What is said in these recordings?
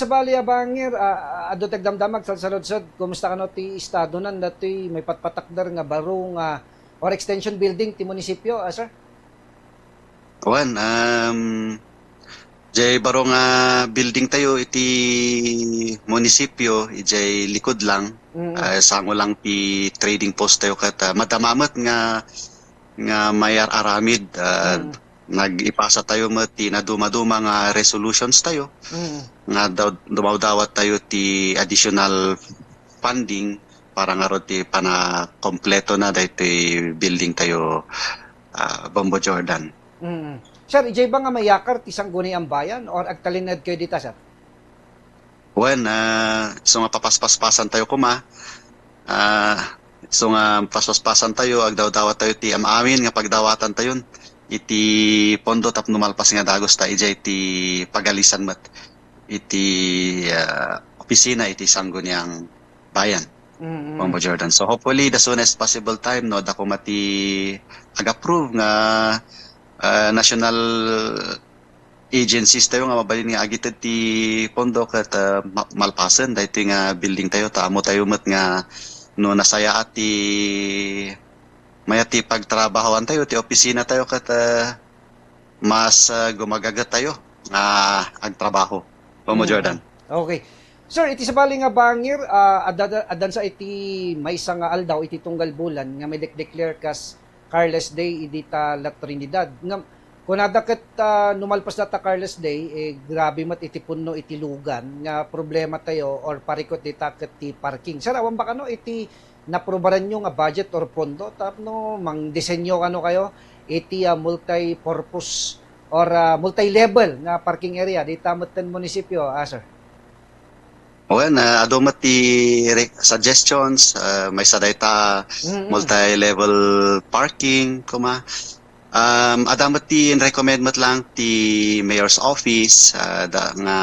Sa bali abangir, ado tagdamdamag sa saludsod, kumusta ka no ti estado nan dati may patpatakder nga barong or extension building ti munisipyo, sir? Kuan, jay baro nga building tayo iti munisipyo, ijay likod lang. Mm, Sango lang ti trading post tayo kat madamamet nga mayar aramid. mm, Nag-ipasa tayo met ti na dumaduma nga resolutions tayo. mm, Nga dumawdawat tayo ti additional funding para nga ro ti pana kompleto na dahito building tayo Bombo Jordan. mm. Sir, ijay ba nga mayakar ti sangguni ang bayan or agtalinad kayo dita, sir? Wen, so nga papaspasan tayo kuma. So nga paspasan tayo, agdaw-dawat tayo ti amin nga pagdawatan tayo. Iti pondo tap numalpas nga dagos ta ijay ti pagalisan mat. Iti opisina iti sangguniang bayan. Mm, Bombo Jordan. So hopefully the soonest possible time no dako mati ag-approve nga national agencies tayo nga mabalin nga agited ti pondo kat malpasen dahito nga building tayo taamo tayo met nga no nasaya at ti maya ti pagtrabahoan tayo ti opisina tayo kat mas gumagagat tayo nga agtrabaho. Bombo Jordan. Okay. Sir, iti sa bali nga bangir, adan sa iti may nga aldaw, iti tunggal bulan, nga may declare kas Carles Day, iti ta La Trinidad. Nga, kunada ket numalpas na ta Carles Day, grabe mat iti punno iti lugan, nga problema tayo, or parikot dita ket ti parking. Sir, awan ba kano, iti naprobaran nyo nga budget or pondo, tapno, mang disenyo kano kayo, iti multi-purpose or multi-level nga parking area, dita maten munisipyo, sir. Well, adomat ti suggestions, may sadayta Mm-mm. multi-level parking, kuma. Adamat ti recommend mat lang ti mayor's office, nga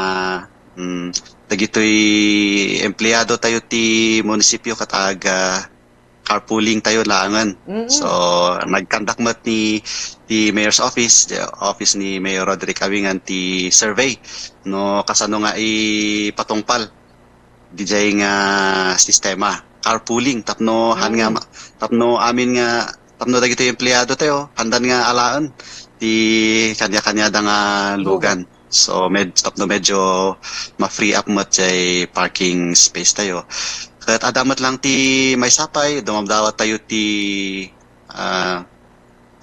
dagitoy empleyado tayo ti munisipyo katag carpooling tayo langan. Mm-mm. So, nagkandak mat ti mayor's office, the office ni Mayor Roderick Awingan ti survey, no kasano nga ipatungpal DJ nga sistema carpooling tapno han nga tapno amin nga tapno dagito yung empleyado tayo handan nga alaan di kanya-kanya da nga lugan so tapno medyo ma-free up mo jay parking space tayo kat adamat lang ti may sapay dumamdawat tayo ti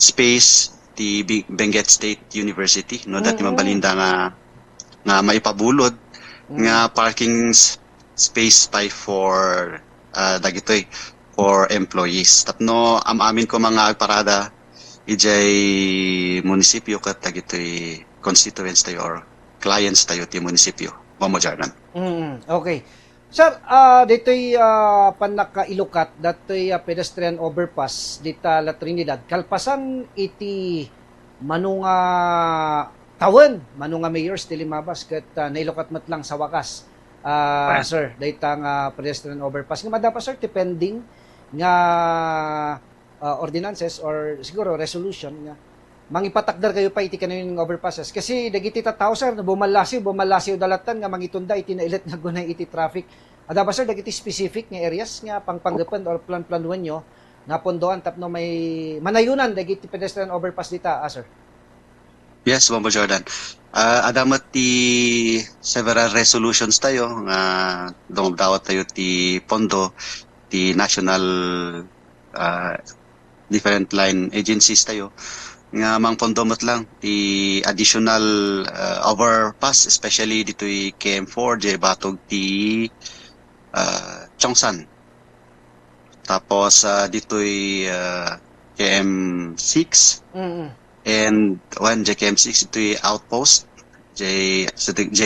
space ti Benguet State University no dati mabalinda nga maipabulod nga parking space by for dagitoy for employees. Tapno amin ko mga agparada ijay munisipyo kat dagitoy constituents tayo or clients tayo ti munisipyo. Bombo Jordan. Okay. Sir, dito'y panakailukat, dato'y pedestrian overpass dita La Trinidad. Kalpasan iti manunga tawen, manunga mayors ti Limabas ket nailukat mat lang sa wakas. Sir, dayta nga pedestrian overpass. Nga madapa sir, depending nga ordinances or siguro resolution nga mangipatakder kayo pa iti kanayon ng overpasses. Kasi dagiti tattao sir, bumalasiw dalatan nga mangitunda iti nailit nga gunay iti traffic. Adapa sir, dagiti specific nga areas nga pangpanggapan or plan-planuan nyo nga pondoan tapno may manayunan dagiti pedestrian overpass dita, sir. Yes, Bombo Jordan. Adamat ti several resolutions tayo nga dumabdawat tayo ti pondo ti national different line agencies tayo nga mang pondomot lang ti additional overpass especially dito'y KM4 jay batog ti Chongsan tapos dito'y KM6 and one JKM6 ito'y outpost J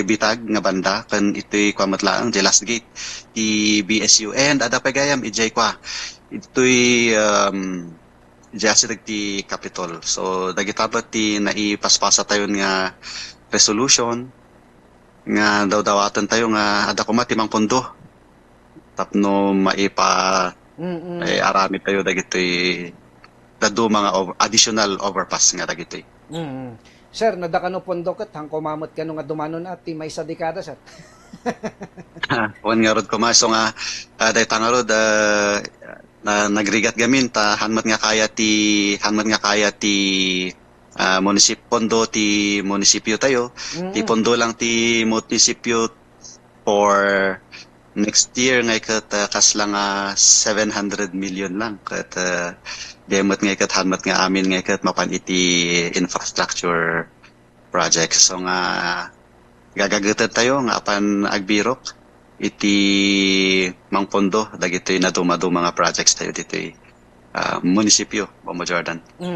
Bitag nga banda kan ito'y kwamat lang J Last Gate ti BSU and ada pagayam ijay kwa ito'y Jasidag ti Capitol. So, dagitapat ti naipaspasa tayo nga resolution nga daw-dawatan tayo nga ada kuma timang pondo. Tapno arami tayo dagitoy dadu mga additional overpass nga dagitoy. Sir, nadakano pondo ket hangko mamot kano nga dumanon at ti may sa dekada sir. Wan nga rod ko ma. So nga, day nga rod, na nagrigat gamin, hanmat nga kaya ti pondo ti munisipyo tayo. Ti pondo lang ti munisipyo for next year ngay kat kaslang 700 million lang kat demot ngay kat hanmat nga amin ngay kat mapan iti infrastructure projects. So nga gagagutan tayo nga apan agbirok iti mangpondo dagitoy na dumadu mga projects tayo ditoy munisipyo Bomo Jordan.